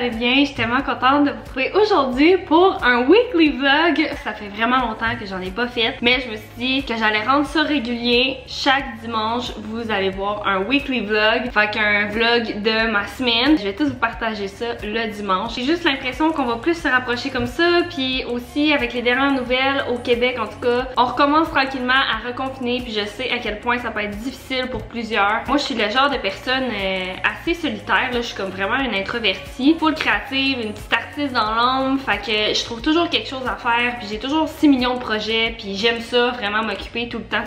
allez bien. Je suis tellement contente de vous retrouver aujourd'hui pour un weekly vlog. Ça fait vraiment longtemps que j'en ai pas fait, mais je me suis dit que j'allais rendre ça régulier. Chaque dimanche, vous allez voir un weekly vlog, fait qu'un vlog de ma semaine. Je vais tous vous partager ça le dimanche. J'ai juste l'impression qu'on va plus se rapprocher comme ça, puis aussi avec les dernières nouvelles au Québec en tout cas, on recommence tranquillement à reconfiner, puis je sais à quel point ça peut être difficile pour plusieurs. Moi, je suis le genre de personne assez solitaire, là. Je suis comme vraiment une introvertie, full créative, une petite artiste dans l'âme, fait que je trouve toujours quelque chose à faire, puis j'ai toujours 6 millions de projets, puis j'aime ça, vraiment m'occuper tout le temps.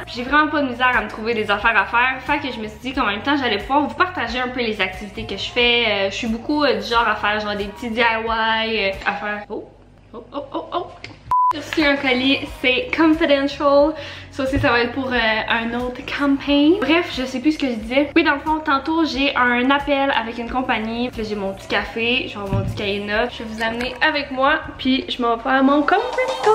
Puis j'ai vraiment pas de misère à me trouver des affaires à faire, fait que je me suis dit qu'en même temps j'allais pouvoir vous partager un peu les activités que je fais. Je suis beaucoup du genre à faire genre des petits DIY, à faire... J'ai reçu un colis, c'est confidential. Ça aussi, ça va être pour un autre campagne. Bref, je sais plus ce que je disais. Oui, dans le fond, tantôt, j'ai un appel avec une compagnie. Puis là, j'ai mon petit café, je vais avoir mon petit cahier de notes. Je vais vous amener avec moi, puis je m'en vais faire mon conference call.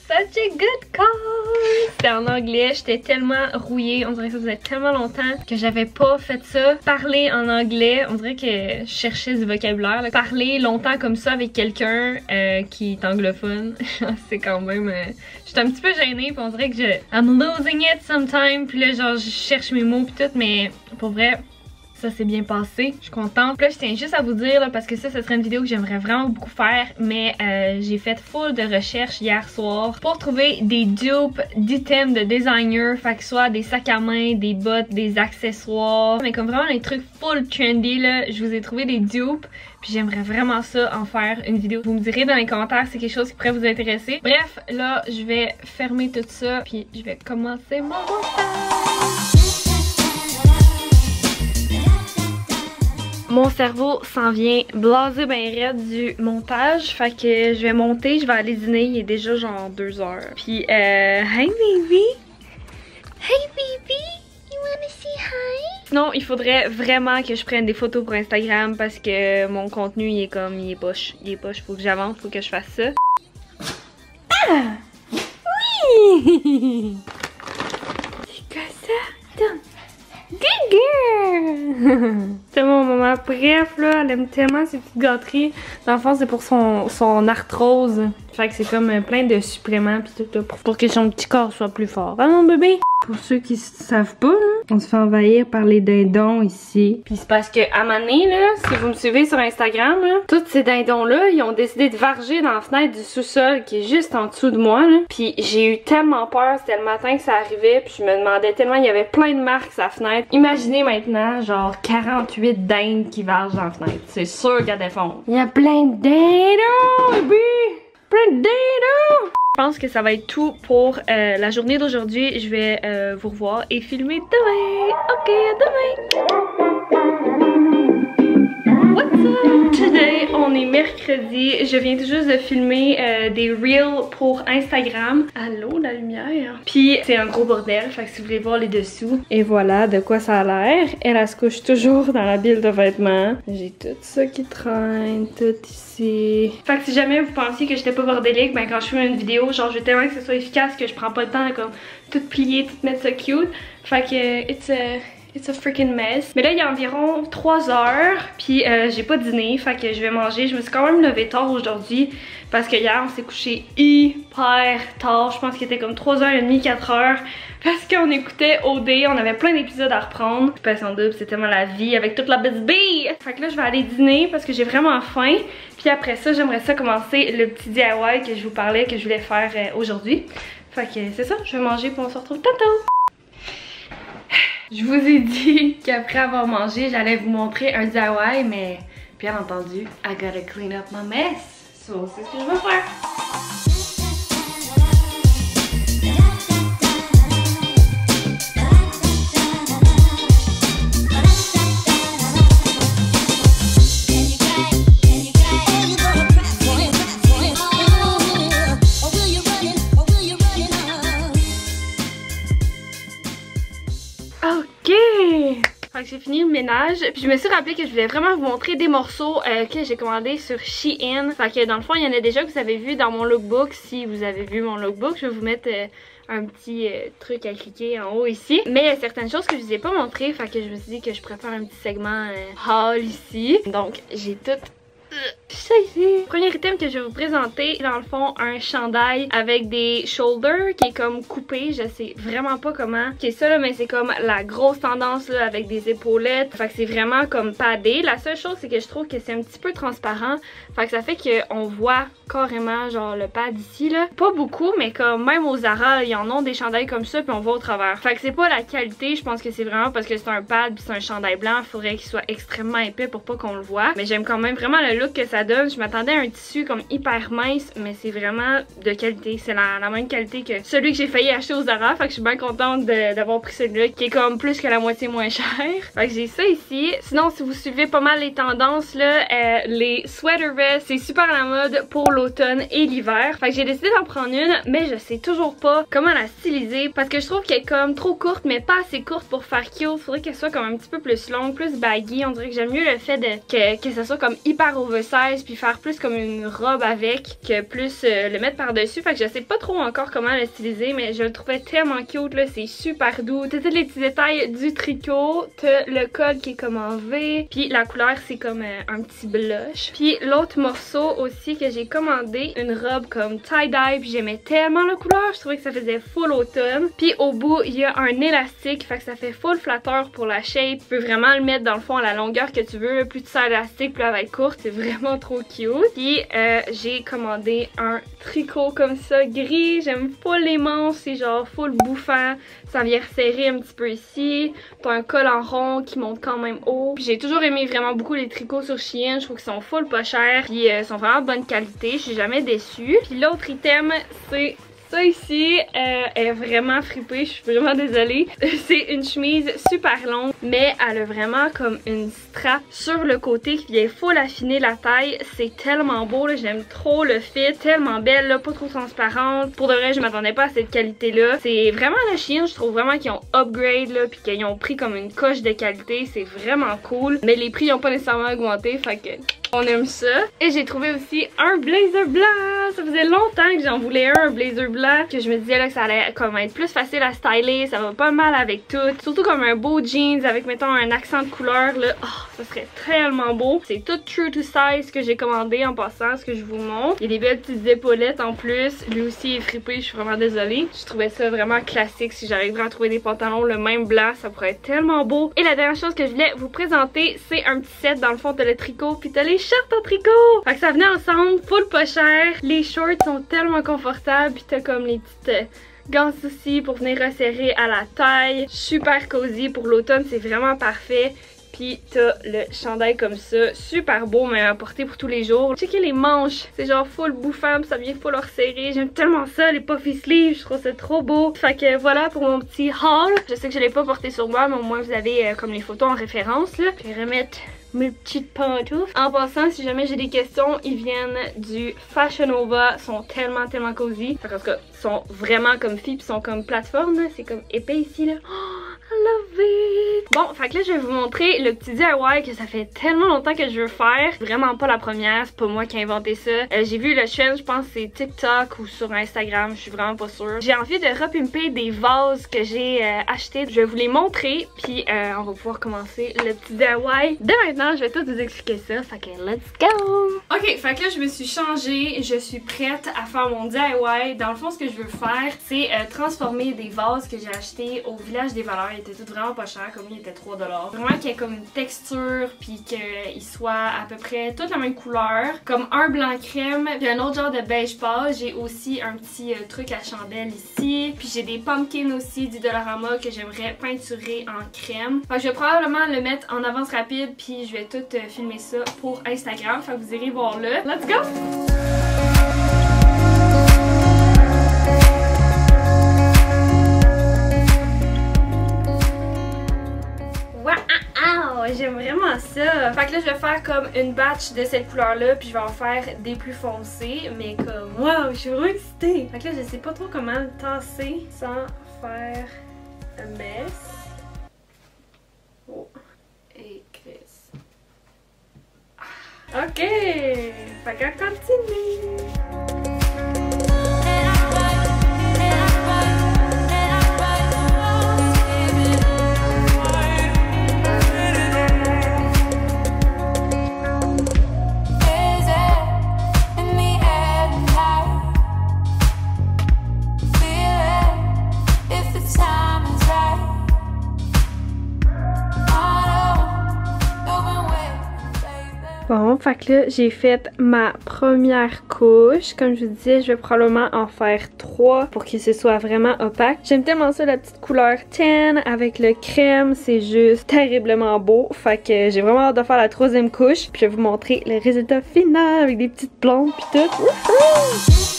Such a good call! C'était en anglais, j'étais tellement rouillée, on dirait que ça faisait tellement longtemps que j'avais pas fait ça. Parler en anglais, on dirait que je cherchais du vocabulaire. Là. Parler longtemps comme ça avec quelqu'un qui est anglophone, c'est quand même... J'étais un petit peu gênée, puis on dirait que I'm losing it sometime, puis là genre je cherche mes mots puis tout, mais pour vrai... Ça s'est bien passé, je suis contente. Puis là, je tiens juste à vous dire, là, parce que ça serait une vidéo que j'aimerais vraiment beaucoup faire, mais j'ai fait full de recherches hier soir pour trouver des dupes d'items de designer, fait que soit des sacs à main, des bottes, des accessoires, mais comme vraiment des trucs full trendy, là, je vous ai trouvé des dupes, puis j'aimerais vraiment ça en faire une vidéo. Vous me direz dans les commentaires si c'est quelque chose qui pourrait vous intéresser. Bref, là, je vais fermer tout ça, puis je vais commencer mon montage. Mon cerveau s'en vient blasé ben raide du montage, fait que je vais monter, je vais aller dîner, il est déjà genre 2 heures. Puis hey baby! Hey baby! You wanna say hi? Non, il faudrait vraiment que je prenne des photos pour Instagram parce que mon contenu il est comme, il est poche, faut que j'avance, faut que je fasse ça. Ah! Oui! C'est quoi ça? Attends. Good girl! C'est mon maman. Bref, là, elle aime tellement ces petites gâteries. Dans le fond, c'est pour son arthrose. Fait que c'est comme plein de suppléments pis tout là, pour que son petit corps soit plus fort. Ah mon bébé! Pour ceux qui savent pas, là, on se fait envahir par les dindons ici. Puis c'est parce que à un moment donné, là, si vous me suivez sur Instagram, là, tous ces dindons-là, ils ont décidé de varger dans la fenêtre du sous-sol qui est juste en dessous de moi. Là. Puis j'ai eu tellement peur, c'était le matin que ça arrivait, puis je me demandais tellement, il y avait plein de marques sur la fenêtre. Imaginez maintenant, genre 48 dindes qui vargent dans la fenêtre. C'est sûr qu'elle défonce. Il y a plein de dindons, bébé! Plein de dindons! Je pense que ça va être tout pour la journée d'aujourd'hui. Je vais vous revoir et filmer demain. Ok, à demain. What's up? Today, on est mercredi. Je viens tout juste de filmer des reels pour Instagram. Allô, la lumière? Puis c'est un gros bordel, fait que si vous voulez voir les dessous. Et voilà de quoi ça a l'air. Elle se couche toujours dans la pile de vêtements. J'ai tout ça qui traîne, tout ici. Fait que si jamais vous pensiez que j'étais pas bordélique, ben quand je fais une vidéo, genre je veux tellement que ce soit efficace que je prends pas le temps de comme tout plier, tout mettre ça cute. Fait que it's a freaking mess. Mais là, il y a environ 3 heures, puis j'ai pas dîné, fait que je vais manger. Je me suis quand même levée tard aujourd'hui, parce que hier, on s'est couché hyper tard. Je pense qu'il était comme 3h30, 4h, parce qu'on écoutait OD, on avait plein d'épisodes à reprendre. Passion double, c'est tellement la vie avec toute la bisbille. Fait que là, je vais aller dîner, parce que j'ai vraiment faim. Puis après ça, j'aimerais ça commencer le petit DIY que je vous parlais, que je voulais faire aujourd'hui. Fait que c'est ça, je vais manger, puis on se retrouve tantôt. Je vous ai dit qu'après avoir mangé, j'allais vous montrer un DIY, mais bien entendu, I gotta clean up my mess. So, c'est ce que je vais faire. Fait que j'ai fini le ménage. Puis je me suis rappelé que je voulais vraiment vous montrer des morceaux que j'ai commandés sur Shein. Fait que dans le fond, il y en a déjà que vous avez vu dans mon lookbook. Si vous avez vu mon lookbook, je vais vous mettre un petit truc à cliquer en haut ici. Mais il y a certaines choses que je vous ai pas montrées. Fait que je me suis dit que je pourrais faire un petit segment haul ici. Donc j'ai tout ça ici. Premier item que je vais vous présenter, dans le fond, un chandail avec des shoulders qui est comme coupé. Je sais vraiment pas comment qui est ça là, mais c'est comme la grosse tendance là avec des épaulettes. Fait que c'est vraiment comme padé. La seule chose c'est que je trouve que c'est un petit peu transparent. Fait que ça fait qu'on voit carrément genre le pad ici là. Pas beaucoup, mais comme même aux Zara, ils en ont des chandails comme ça puis on voit au travers. Fait que c'est pas la qualité, je pense que c'est vraiment parce que c'est un pad puis c'est un chandail blanc. Il faudrait qu'il soit extrêmement épais pour pas qu'on le voit. Mais j'aime quand même vraiment le look que ça donne. Je m'attendais à un tissu comme hyper mince, mais c'est vraiment de qualité. C'est la même qualité que celui que j'ai failli acheter aux Zara. Fait que je suis bien contente d'avoir pris celui-là qui est comme plus que la moitié moins cher. Fait que j'ai ça ici. Sinon, si vous suivez pas mal les tendances là, les sweater vests, c'est super à la mode pour l'automne et l'hiver. Fait que j'ai décidé d'en prendre une, mais je sais toujours pas comment la styliser parce que je trouve qu'elle est comme trop courte, mais pas assez courte pour faire cute. Faudrait qu'elle soit comme un petit peu plus longue, plus baggy. On dirait que j'aime mieux le fait que ça soit comme hyper oversize puis faire plus comme une robe avec que plus le mettre par dessus. Fait que je sais pas trop encore comment le styliser, mais je le trouvais tellement cute là, c'est super doux. T'as tous les petits détails du tricot, t'as le col qui est comme en V, puis la couleur c'est comme un petit blush. Puis l'autre morceau aussi que j'ai commandé, une robe comme tie-dye, puis j'aimais tellement la couleur, je trouvais que ça faisait full automne. Puis au bout il y a un élastique, fait que ça fait full flatteur pour la shape. Tu peux vraiment le mettre dans le fond à la longueur que tu veux, plus tu sers élastique, plus elle va être courte, c'est vraiment trop cute. Puis j'ai commandé un tricot comme ça gris, j'aime full les manches, c'est genre full bouffant, ça vient resserrer un petit peu ici. T'as un col en rond qui monte quand même haut. Puis j'ai toujours aimé vraiment beaucoup les tricots sur Shein, je trouve qu'ils sont full pas chers, puis sont vraiment de bonne qualité, je suis jamais déçue. Puis l'autre item c'est ça ici, elle est vraiment fripée, je suis vraiment désolée. C'est une chemise super longue, mais elle a vraiment comme une strap sur le côté qui vient full affiner la taille. C'est tellement beau, j'aime trop le fit, tellement belle, là, pas trop transparente. Pour de vrai, je m'attendais pas à cette qualité-là. C'est vraiment la Shein, je trouve vraiment qu'ils ont upgrade, là, puis qu'ils ont pris comme une coche de qualité. C'est vraiment cool, mais les prix n'ont pas nécessairement augmenté, fait que on aime ça. Et j'ai trouvé aussi un blazer blanc. Ça faisait longtemps que j'en voulais un blazer blanc, que je me disais là que ça allait comme être plus facile à styler, ça va pas mal avec tout. Surtout comme un beau jeans avec mettons un accent de couleur là. Oh, ça serait tellement beau. C'est tout true to size que j'ai commandé en passant, ce que je vous montre. Il y a des belles petites épaulettes en plus. Lui aussi est fripé, je suis vraiment désolée. Je trouvais ça vraiment classique. Si j'arriverais à trouver des pantalons le même blanc, ça pourrait être tellement beau. Et la dernière chose que je voulais vous présenter, c'est un petit set. Dans le fond, t'as le tricot puis t'as les shorts en tricot. Fait que ça venait ensemble, full pas cher. Les shorts sont tellement confortables, puis t'as comme les petites gants aussi pour venir resserrer à la taille. Super cosy pour l'automne, c'est vraiment parfait. Puis t'as le chandail comme ça, super beau mais à porter pour tous les jours. Checkez les manches, c'est genre full bouffant, ça vient full resserré. J'aime tellement ça, les puffy sleeves, je trouve ça trop beau. Fait que voilà pour mon petit haul. Je sais que je l'ai pas porté sur moi, mais au moins vous avez comme les photos en référence là. Je vais remettre mes petites pantoufles. En passant, si jamais j'ai des questions, ils viennent du Fashion Nova, sont tellement cosy. En tout cas, ils sont vraiment comme filles, puis sont comme plateforme, c'est comme épais ici là. Oh, I love it! Bon, fait que là je vais vous montrer le petit DIY que ça fait tellement longtemps que je veux faire. Vraiment pas la première, c'est pas moi qui ai inventé ça. J'ai vu le trend, je pense c'est TikTok ou sur Instagram, je suis vraiment pas sûre. J'ai envie de repimper des vases que j'ai achetés. Je vais vous les montrer, puis on va pouvoir commencer le petit DIY. Dès maintenant, je vais tout vous expliquer ça, fait que let's go! Ok, fait que là je me suis changée, je suis prête à faire mon DIY. Dans le fond, ce que je veux faire, c'est transformer des vases que j'ai achetés au Village des Valeurs. Ils étaient tous vraiment pas chers, comme il était 3$. Vraiment qu'il y ait comme une texture, puis qu'il soit à peu près toute la même couleur. Comme un blanc crème, puis un autre genre de beige pâle. J'ai aussi un petit truc à chandelle ici. Puis j'ai des pumpkins aussi du Dollarama que j'aimerais peinturer en crème. Fait que je vais probablement le mettre en avance rapide, puis je vais tout filmer ça pour Instagram. Fait que vous irez voir là. Let's go! J'aime vraiment ça. Fait que là je vais faire comme une batch de cette couleur là, puis je vais en faire des plus foncés, mais comme wow, je suis vraiment excitée. Fait que là je sais pas trop comment le tasser sans faire un mess. Oh, Ok, fait qu'on continue. Bon, fait que là, j'ai fait ma première couche. Comme je vous disais, je vais probablement en faire 3 pour que ce soit vraiment opaque. J'aime tellement ça, la petite couleur tan avec le crème. C'est juste terriblement beau. Fait que j'ai vraiment hâte de faire la 3e couche. Puis je vais vous montrer le résultat final avec des petites blondes pis tout. Wouhou!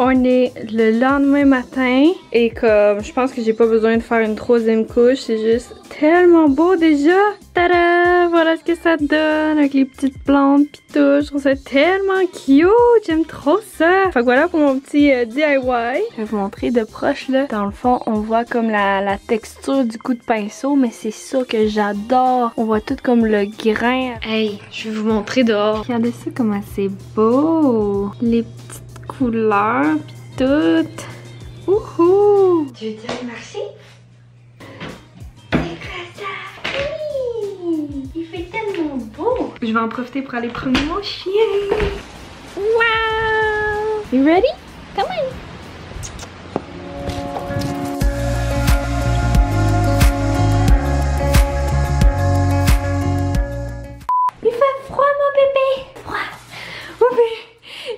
On est le lendemain matin et comme je pense que j'ai pas besoin de faire une 3e couche, c'est juste tellement beau déjà. Tada! Voilà ce que ça donne avec les petites plantes pis tout. Je trouve ça tellement cute. J'aime trop ça. Fait que voilà pour mon petit DIY. Je vais vous montrer de proche là. Dans le fond, on voit comme la texture du coup de pinceau, mais c'est ça que j'adore. On voit tout comme le grain. Hey, je vais vous montrer dehors. Regardez ça comment c'est beau. Les petites couleurs pis tout. Wouhou! Tu veux dire merci? Il fait tellement beau! Je vais en profiter pour aller promener mon chien. Wow! You ready? Come on! Il fait froid mon bébé! Froid! Oui!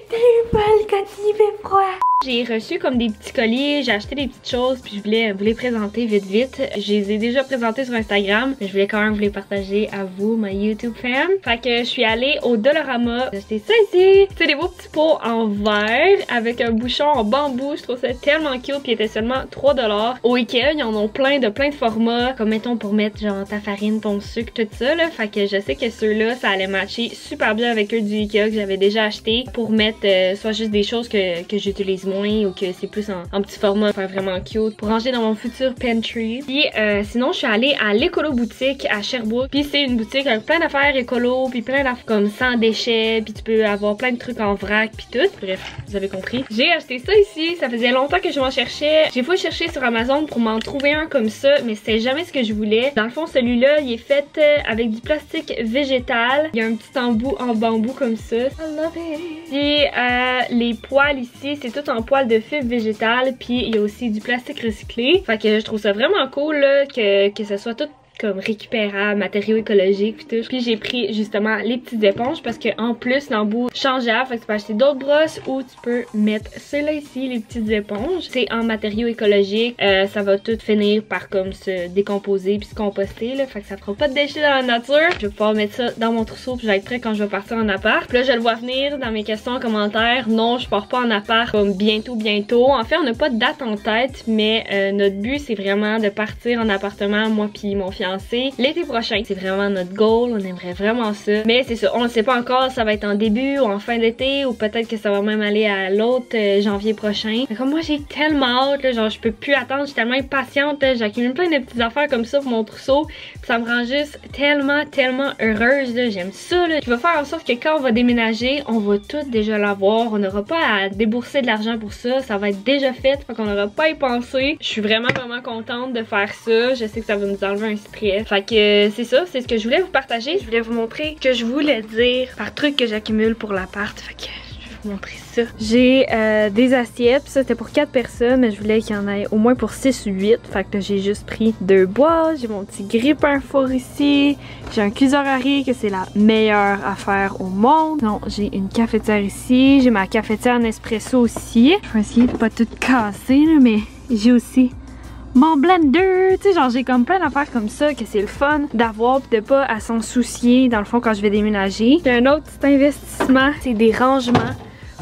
T'es folle quand il fait froid! J'ai reçu comme des petits colis, j'ai acheté des petites choses puis je voulais vous les présenter vite. Je les ai déjà présentés sur Instagram, mais je voulais quand même vous les partager à vous, ma YouTube fam. Fait que je suis allée au Dollarama, j'ai acheté ça ici. C'est des beaux petits pots en verre avec un bouchon en bambou, je trouve ça tellement cute puis il était seulement 3$. Au Ikea, ils en ont plein de formats, comme mettons pour mettre genre ta farine, ton sucre, tout ça là. Fait que je sais que ceux-là, ça allait matcher super bien avec eux du Ikea que j'avais déjà acheté pour mettre soit juste des choses que j'utilise ou que c'est plus en petit format, faire vraiment cute pour ranger dans mon futur pantry. Puis sinon je suis allée à l'écolo boutique à Sherbrooke, puis c'est une boutique avec plein d'affaires écolo, puis plein d'affaires comme sans déchets, puis tu peux avoir plein de trucs en vrac puis tout. Bref, vous avez compris. J'ai acheté ça ici, ça faisait longtemps que je m'en cherchais. J'ai fouillé chercher sur Amazon pour m'en trouver un comme ça, mais c'était jamais ce que je voulais. Dans le fond, celui-là, il est fait avec du plastique végétal. Il y a un petit embout en bambou comme ça. I love it. Puis les poils ici, c'est tout en poils de fibres végétales, puis il y a aussi du plastique recyclé. Fait que je trouve ça vraiment cool là, que ça soit tout comme récupérable, matériaux écologiques puis tout. Puis j'ai pris justement les petites éponges parce que en plus l'embout changeable, fait que tu peux acheter d'autres brosses ou tu peux mettre ceux-là ici, les petites éponges. C'est en matériaux écologiques, ça va tout finir par comme se décomposer puis se composter là, fait que ça fera pas de déchets dans la nature. Je vais pouvoir mettre ça dans mon trousseau puis je vais être prêt quand je vais partir en appart. Puis là je le vois venir dans mes questions en commentaire. Non, je pars pas en appart comme bientôt. En fait on n'a pas de date en tête, mais notre but c'est vraiment de partir en appartement, moi puis mon fiancé, l'été prochain. C'est vraiment notre goal, on aimerait vraiment ça. Mais c'est ça, on ne sait pas encore, ça va être en début ou en fin d'été, ou peut-être que ça va même aller à l'autre janvier prochain. Mais comme moi j'ai tellement hâte, là, genre je peux plus attendre, je suis tellement impatiente, j'accumule plein de petites affaires comme ça pour mon trousseau. Puis ça me rend juste tellement heureuse, j'aime ça. Là. Je vais faire en sorte que quand on va déménager, on va tout déjà l'avoir. On n'aura pas à débourser de l'argent pour ça, ça va être déjà fait, fait qu'on n'aura pas à y penser. Je suis vraiment contente de faire ça. Je sais que ça va nous enlever un stress. Fait que c'est ça, c'est ce que je voulais vous partager. Je voulais vous montrer ce que je voulais dire par truc que j'accumule pour l'appart. Fait que je vais vous montrer ça. J'ai des assiettes, ça c'était pour 4 personnes, mais je voulais qu'il y en ait au moins pour 6 ou 8. Fait que j'ai juste pris 2 boîtes. J'ai mon petit grille-pain four ici. J'ai un cuiseur à riz que c'est la meilleure affaire au monde. Non, j'ai une cafetière ici. J'ai ma cafetière Nespresso aussi. Je vais essayer de pas tout casser là, mais j'ai aussi mon blender, tu sais, genre j'ai comme plein d'affaires comme ça que c'est le fun d'avoir pis de pas à s'en soucier dans le fond quand je vais déménager. J'ai un autre petit investissement, c'est des rangements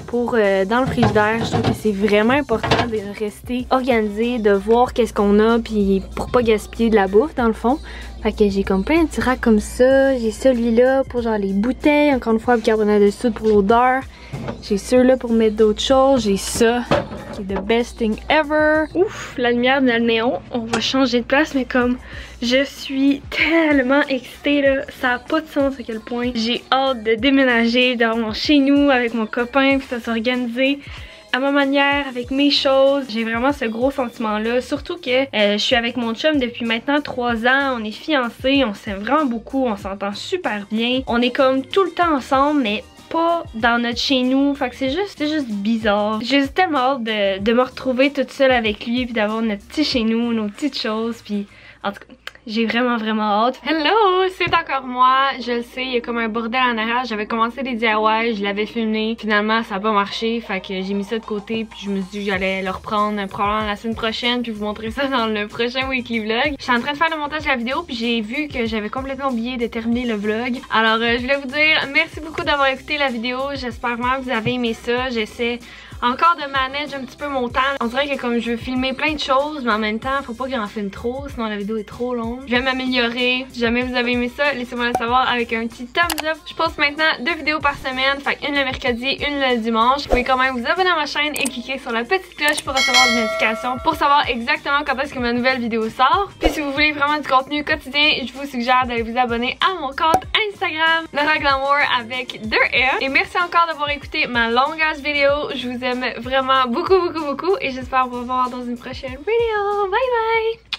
pour dans le frigidaire. Je trouve que c'est vraiment important de rester organisé, de voir qu'est-ce qu'on a puis pour pas gaspiller de la bouffe dans le fond. Fait que j'ai comme plein de petits racks comme ça. J'ai celui-là pour genre les bouteilles, encore une fois bicarbonate de soude pour l'odeur. J'ai ceux-là pour mettre d'autres choses. J'ai ça c'est the best thing ever. Ouf, la lumière de le néon. On va changer de place, mais comme je suis tellement excitée là, ça a pas de sens à quel point j'ai hâte de déménager, d'avoir mon chez nous avec mon copain, puis ça s'organiser à ma manière, avec mes choses. J'ai vraiment ce gros sentiment-là. Surtout que je suis avec mon chum depuis maintenant 3 ans. On est fiancés, on s'aime vraiment beaucoup, on s'entend super bien. On est comme tout le temps ensemble, mais pas dans notre chez nous. Fait que c'est juste bizarre. J'ai tellement hâte de me retrouver toute seule avec lui, puis d'avoir notre petit chez nous, nos petites choses, puis en tout cas, j'ai vraiment hâte. Hello, c'est encore moi. Je le sais, il y a comme un bordel en arrière. J'avais commencé les DIY, je l'avais filmé. Finalement, ça a pas marché. Fait que j'ai mis ça de côté. Puis je me suis dit que j'allais le reprendre probablement la semaine prochaine. Puis vous montrer ça dans le prochain weekly vlog. Je suis en train de faire le montage de la vidéo. Puis j'ai vu que j'avais complètement oublié de terminer le vlog. Alors je voulais vous dire merci beaucoup d'avoir écouté la vidéo. J'espère vraiment que vous avez aimé ça. J'essaie encore de manager un petit peu mon temps. On dirait que comme je veux filmer plein de choses, mais en même temps, faut pas que j'en filme trop, sinon la vidéo est trop longue. Je vais m'améliorer. Si jamais vous avez aimé ça, laissez-moi le savoir avec un petit thumbs up. Je poste maintenant 2 vidéos par semaine, fait une le mercredi, une le dimanche. Vous pouvez quand même vous abonner à ma chaîne et cliquer sur la petite cloche pour recevoir des notifications, pour savoir exactement quand est-ce que ma nouvelle vidéo sort. Puis si vous voulez vraiment du contenu quotidien, je vous suggère d'aller vous abonner à mon compte Instagram, Laura Glamour avec 2 R. Et merci encore d'avoir écouté ma longue vidéo. Je vous aime vraiment beaucoup et j'espère vous revoir dans une prochaine vidéo. Bye bye!